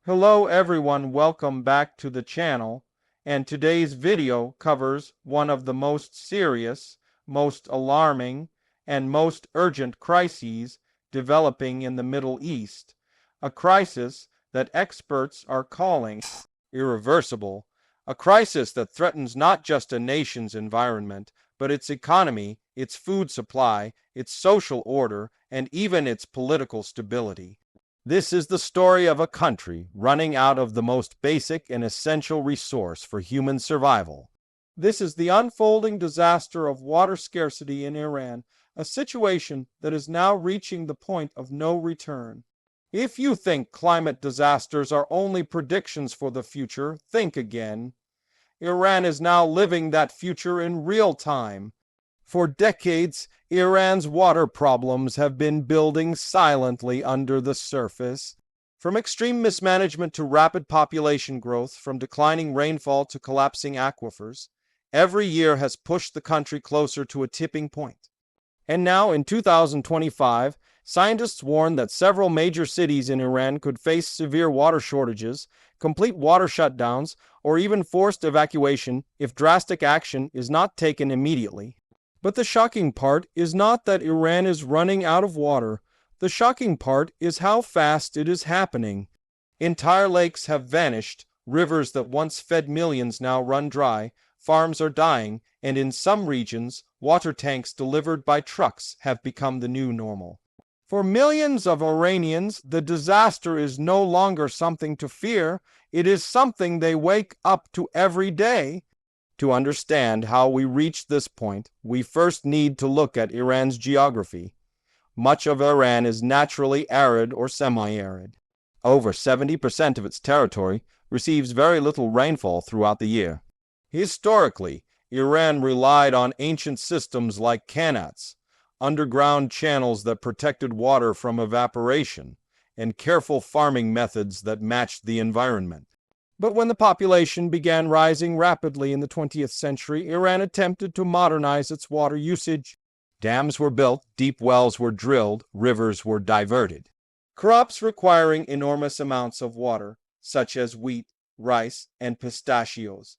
Hello everyone, welcome back to the channel, and today's video covers one of the most serious, most alarming, and most urgent crises developing in the Middle East, a crisis that experts are calling irreversible, a crisis that threatens not just a nation's environment, but its economy, its food supply, its social order, and even its political stability. This is the story of a country running out of the most basic and essential resource for human survival. This is the unfolding disaster of water scarcity in Iran, a situation that is now reaching the point of no return. If you think climate disasters are only predictions for the future, think again. Iran is now living that future in real time. For decades, Iran's water problems have been building silently under the surface. From extreme mismanagement to rapid population growth, from declining rainfall to collapsing aquifers, every year has pushed the country closer to a tipping point. And now, in 2025, scientists warn that several major cities in Iran could face severe water shortages, complete water shutdowns, or even forced evacuation if drastic action is not taken immediately. But the shocking part is not that Iran is running out of water. The shocking part is how fast it is happening. Entire lakes have vanished, rivers that once fed millions now run dry, farms are dying, and in some regions, water tanks delivered by trucks have become the new normal. For millions of Iranians, the disaster is no longer something to fear. It is something they wake up to every day. To understand how we reached this point, we first need to look at Iran's geography. Much of Iran is naturally arid or semi-arid. Over 70% of its territory receives very little rainfall throughout the year. Historically, Iran relied on ancient systems like qanats, underground channels that protected water from evaporation, and careful farming methods that matched the environment. But when the population began rising rapidly in the 20th century, Iran attempted to modernize its water usage. Dams were built, deep wells were drilled, rivers were diverted. Crops requiring enormous amounts of water, such as wheat, rice, and pistachios,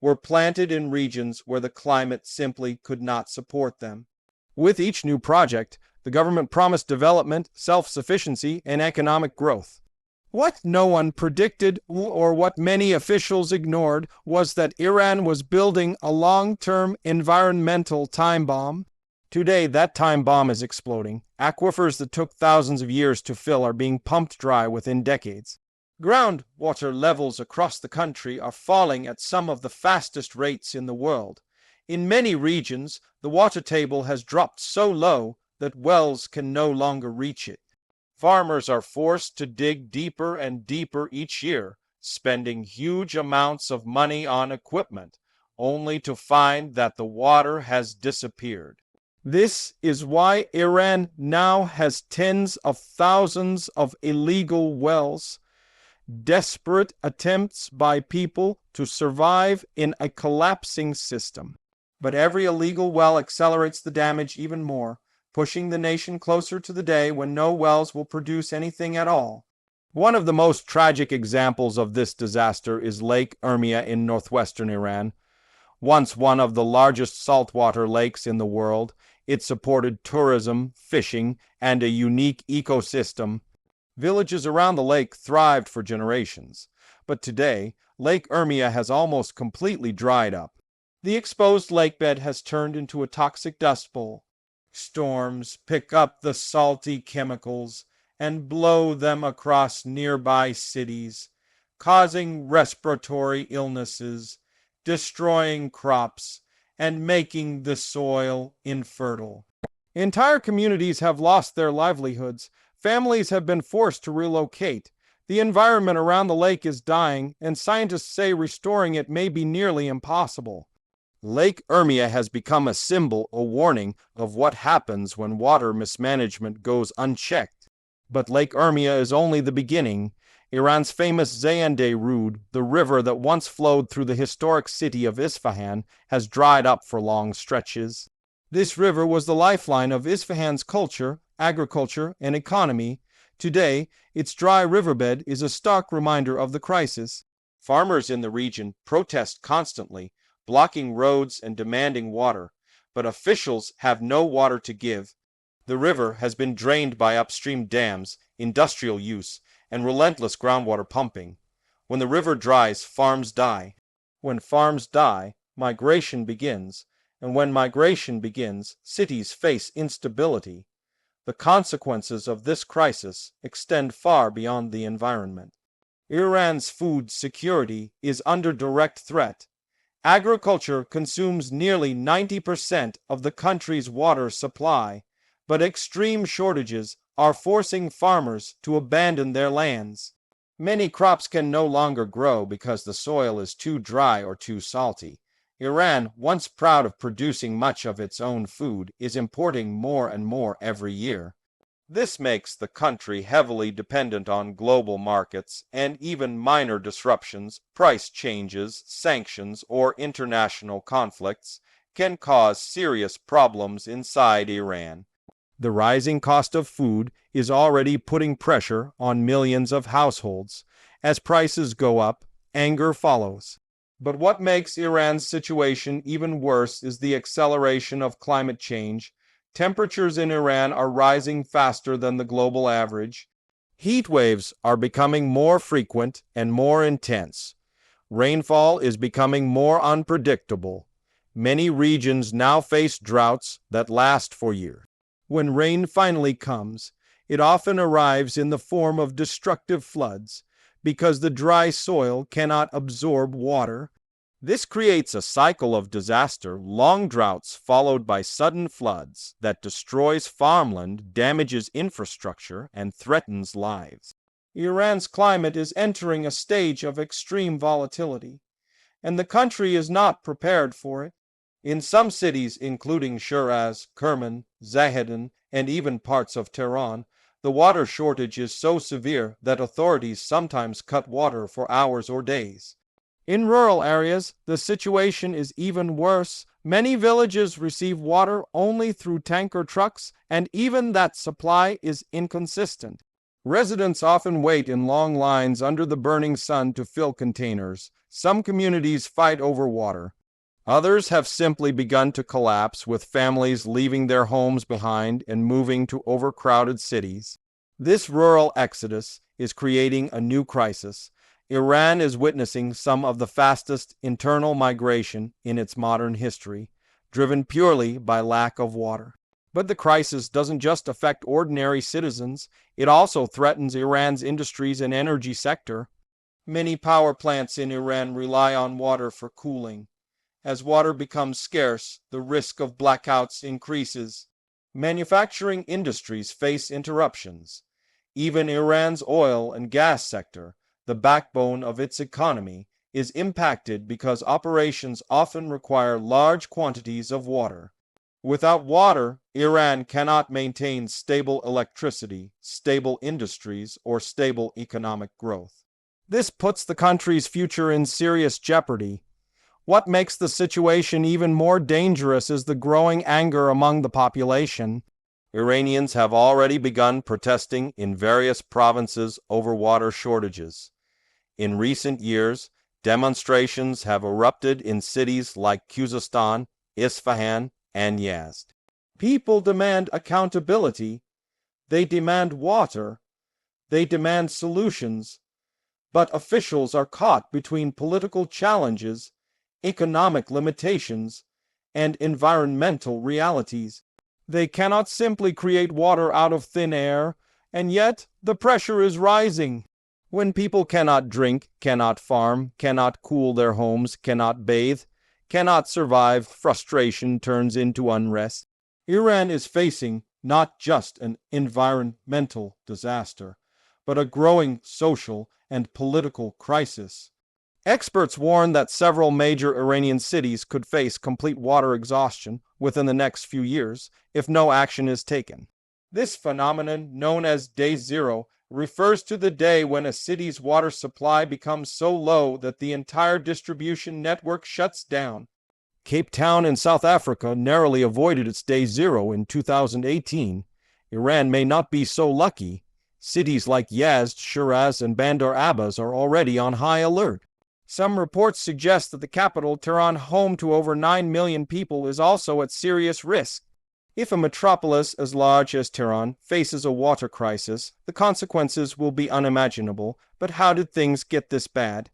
were planted in regions where the climate simply could not support them. With each new project, the government promised development, self-sufficiency, and economic growth. What no one predicted, or what many officials ignored, was that Iran was building a long-term environmental time bomb. Today, that time bomb is exploding. Aquifers that took thousands of years to fill are being pumped dry within decades. Groundwater levels across the country are falling at some of the fastest rates in the world. In many regions, the water table has dropped so low that wells can no longer reach it. Farmers are forced to dig deeper and deeper each year, spending huge amounts of money on equipment, only to find that the water has disappeared. This is why Iran now has tens of thousands of illegal wells, desperate attempts by people to survive in a collapsing system. But every illegal well accelerates the damage even more, pushing the nation closer to the day when no wells will produce anything at all. One of the most tragic examples of this disaster is Lake Urmia in northwestern Iran. Once one of the largest saltwater lakes in the world, it supported tourism, fishing, and a unique ecosystem. Villages around the lake thrived for generations, but today, Lake Urmia has almost completely dried up. The exposed lakebed has turned into a toxic dust bowl. Storms pick up the salty chemicals and blow them across nearby cities, causing respiratory illnesses, destroying crops, and making the soil infertile. Entire communities have lost their livelihoods. Families have been forced to relocate. The environment around the lake is dying, and scientists say restoring it may be nearly impossible. Lake Urmia has become a symbol, a warning of what happens when water mismanagement goes unchecked. But Lake Urmia is only the beginning. Iran's famous Zayandeh Rood, the river that once flowed through the historic city of Isfahan, has dried up for long stretches. This river was the lifeline of Isfahan's culture, agriculture, and economy. Today, its dry riverbed is a stark reminder of the crisis. Farmers in the region protest constantly, blocking roads and demanding water, but officials have no water to give. The river has been drained by upstream dams, industrial use, and relentless groundwater pumping. When the river dries, farms die. When farms die, migration begins, and when migration begins, cities face instability. The consequences of this crisis extend far beyond the environment. Iran's food security is under direct threat. Agriculture consumes nearly 90% of the country's water supply, but extreme shortages are forcing farmers to abandon their lands. Many crops can no longer grow because the soil is too dry or too salty. Iran, once proud of producing much of its own food, is importing more and more every year. This makes the country heavily dependent on global markets, and even minor disruptions, price changes, sanctions, or international conflicts can cause serious problems inside Iran. The rising cost of food is already putting pressure on millions of households. As prices go up, anger follows. But what makes Iran's situation even worse is the acceleration of climate change. Temperatures in Iran are rising faster than the global average. Heat waves are becoming more frequent and more intense. Rainfall is becoming more unpredictable. Many regions now face droughts that last for years. When rain finally comes, it often arrives in the form of destructive floods because the dry soil cannot absorb water. This creates a cycle of disaster, long droughts followed by sudden floods that destroys farmland, damages infrastructure, and threatens lives. Iran's climate is entering a stage of extreme volatility, and the country is not prepared for it. In some cities, including Shiraz, Kerman, Zayandeh, and even parts of Tehran, the water shortage is so severe that authorities sometimes cut water for hours or days. In rural areas, the situation is even worse. Many villages receive water only through tanker trucks, and even that supply is inconsistent. Residents often wait in long lines under the burning sun to fill containers. Some communities fight over water. Others have simply begun to collapse, with families leaving their homes behind and moving to overcrowded cities. This rural exodus is creating a new crisis. Iran is witnessing some of the fastest internal migration in its modern history, driven purely by lack of water. But the crisis doesn't just affect ordinary citizens, it also threatens Iran's industries and energy sector. Many power plants in Iran rely on water for cooling. As water becomes scarce, the risk of blackouts increases. Manufacturing industries face interruptions. Even Iran's oil and gas sector, the backbone of its economy, is impacted because operations often require large quantities of water. Without water, Iran cannot maintain stable electricity, stable industries, or stable economic growth. This puts the country's future in serious jeopardy. What makes the situation even more dangerous is the growing anger among the population. Iranians have already begun protesting in various provinces over water shortages. In recent years, demonstrations have erupted in cities like Khuzestan, Isfahan, and Yazd. People demand accountability. They demand water. They demand solutions. But officials are caught between political challenges, economic limitations, and environmental realities. They cannot simply create water out of thin air, and yet the pressure is rising. When people cannot drink, cannot farm, cannot cool their homes, cannot bathe, cannot survive, frustration turns into unrest. Iran is facing not just an environmental disaster, but a growing social and political crisis. Experts warn that several major Iranian cities could face complete water exhaustion within the next few years if no action is taken. This phenomenon, known as Day Zero, refers to the day when a city's water supply becomes so low that the entire distribution network shuts down. Cape Town in South Africa narrowly avoided its Day Zero in 2018. Iran may not be so lucky. Cities like Yazd, Shiraz, and Bandar Abbas are already on high alert. Some reports suggest that the capital, Tehran, home to over 9 million people, is also at serious risk. If a metropolis as large as Tehran faces a water crisis, the consequences will be unimaginable. But how did things get this bad?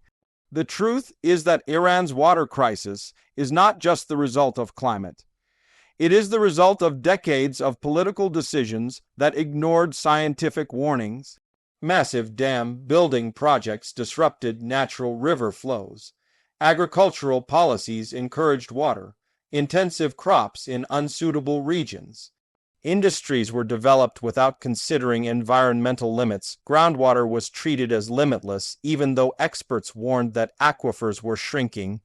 The truth is that Iran's water crisis is not just the result of climate. It is the result of decades of political decisions that ignored scientific warnings. Massive dam building projects disrupted natural river flows. Agricultural policies encouraged water-intensive crops in unsuitable regions. Industries were developed without considering environmental limits. Groundwater was treated as limitless, even though experts warned that aquifers were shrinking.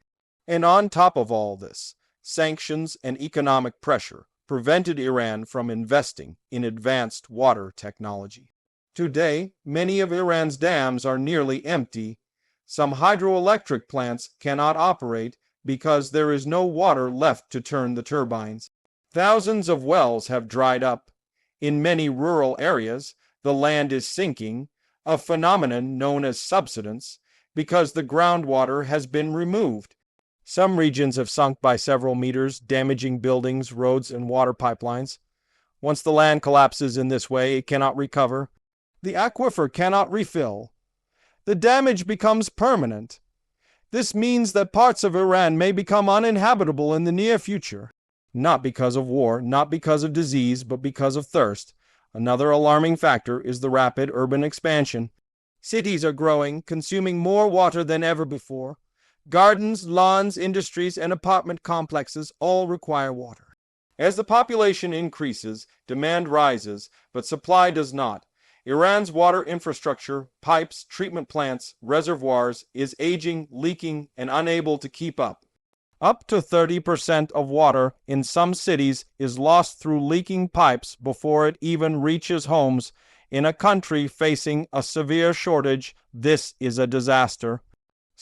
And on top of all this, sanctions and economic pressure prevented Iran from investing in advanced water technology. Today, many of Iran's dams are nearly empty. Some hydroelectric plants cannot operate because there is no water left to turn the turbines. Thousands of wells have dried up. In many rural areas, the land is sinking, a phenomenon known as subsidence, because the groundwater has been removed. Some regions have sunk by several meters, damaging buildings, roads, and water pipelines. Once the land collapses in this way, it cannot recover. The aquifer cannot refill. The damage becomes permanent. This means that parts of Iran may become uninhabitable in the near future. Not because of war, not because of disease, but because of thirst. Another alarming factor is the rapid urban expansion. Cities are growing, consuming more water than ever before. Gardens, lawns, industries, and apartment complexes all require water. As the population increases, demand rises, but supply does not. Iran's water infrastructure, pipes, treatment plants, reservoirs, is aging, leaking, and unable to keep up. Up to 30% of water in some cities is lost through leaking pipes before it even reaches homes. In a country facing a severe shortage, this is a disaster.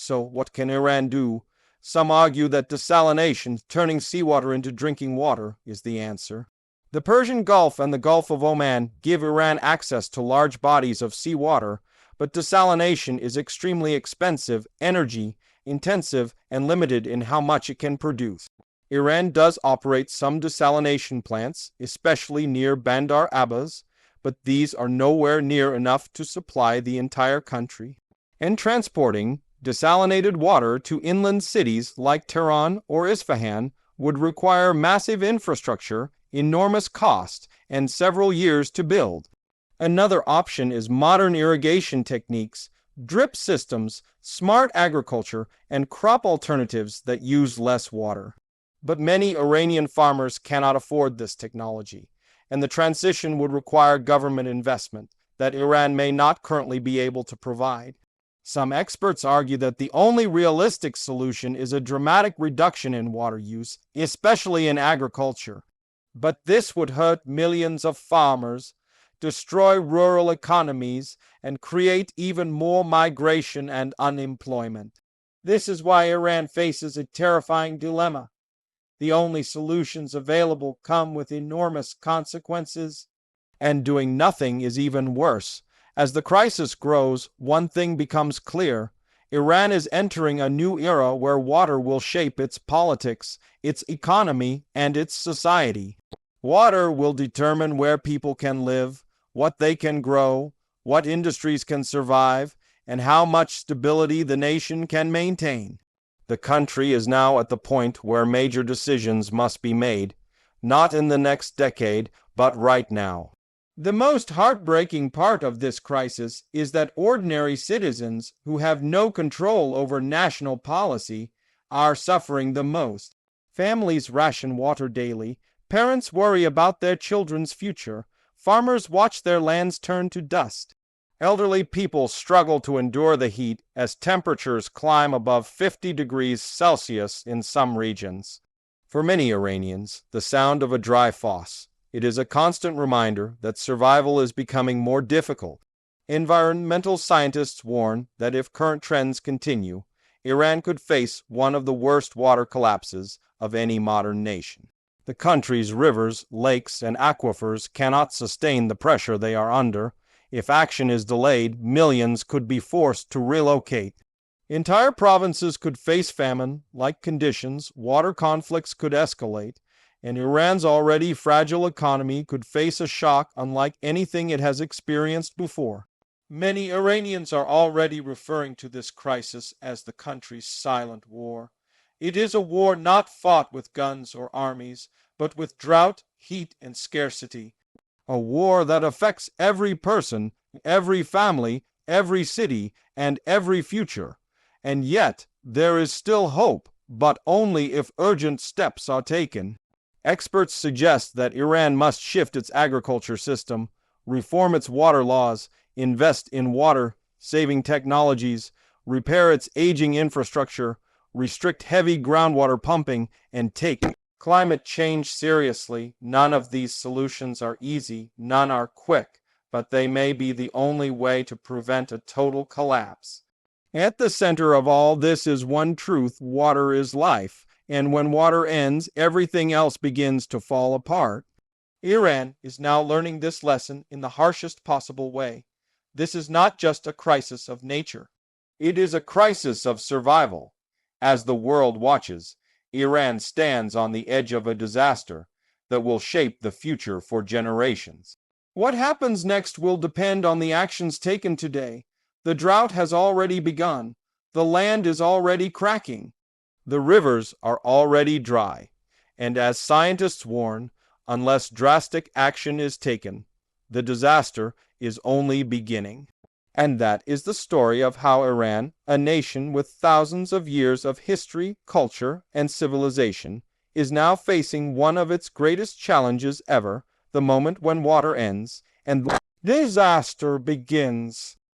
So what can Iran do? Some argue that desalination, turning seawater into drinking water, is the answer. The Persian Gulf and the Gulf of Oman give Iran access to large bodies of seawater, but desalination is extremely expensive, energy-intensive, and limited in how much it can produce. Iran does operate some desalination plants, especially near Bandar Abbas, but these are nowhere near enough to supply the entire country. And transporting desalinated water to inland cities like Tehran or Isfahan would require massive infrastructure, enormous cost, and several years to build. Another option is modern irrigation techniques, drip systems, smart agriculture, and crop alternatives that use less water. But many Iranian farmers cannot afford this technology, and the transition would require government investment that Iran may not currently be able to provide. Some experts argue that the only realistic solution is a dramatic reduction in water use, especially in agriculture. But this would hurt millions of farmers, destroy rural economies, and create even more migration and unemployment. This is why Iran faces a terrifying dilemma. The only solutions available come with enormous consequences, and doing nothing is even worse. As the crisis grows, one thing becomes clear. Iran is entering a new era where water will shape its politics, its economy, and its society. Water will determine where people can live, what they can grow, what industries can survive, and how much stability the nation can maintain. The country is now at the point where major decisions must be made, not in the next decade, but right now. The most heartbreaking part of this crisis is that ordinary citizens who have no control over national policy are suffering the most. Families ration water daily, parents worry about their children's future, farmers watch their lands turn to dust. Elderly people struggle to endure the heat as temperatures climb above 50 degrees Celsius in some regions. For many Iranians, the sound of a dry fosse, it is a constant reminder that survival is becoming more difficult. Environmental scientists warn that if current trends continue, Iran could face one of the worst water collapses of any modern nation. The country's rivers, lakes, and aquifers cannot sustain the pressure they are under. If action is delayed, millions could be forced to relocate. Entire provinces could face famine-like conditions, water conflicts could escalate, and Iran's already fragile economy could face a shock unlike anything it has experienced before. Many Iranians are already referring to this crisis as the country's silent war. It is a war not fought with guns or armies, but with drought, heat, and scarcity. A war that affects every person, every family, every city, and every future. And yet, there is still hope, but only if urgent steps are taken. Experts suggest that Iran must shift its agriculture system, reform its water laws, invest in water-saving technologies, repair its aging infrastructure, restrict heavy groundwater pumping, and take climate change seriously. None of these solutions are easy, none are quick, but they may be the only way to prevent a total collapse. At the center of all this is one truth: water is life, and when water ends, everything else begins to fall apart. Iran is now learning this lesson in the harshest possible way. This is not just a crisis of nature. It is a crisis of survival. As the world watches, Iran stands on the edge of a disaster that will shape the future for generations. What happens next will depend on the actions taken today. The drought has already begun. The land is already cracking. The rivers are already dry. And as scientists warn, unless drastic action is taken, the disaster is only beginning. And that is the story of how Iran, a nation with thousands of years of history, culture, and civilization, is now facing one of its greatest challenges ever, the moment when water ends and the disaster begins.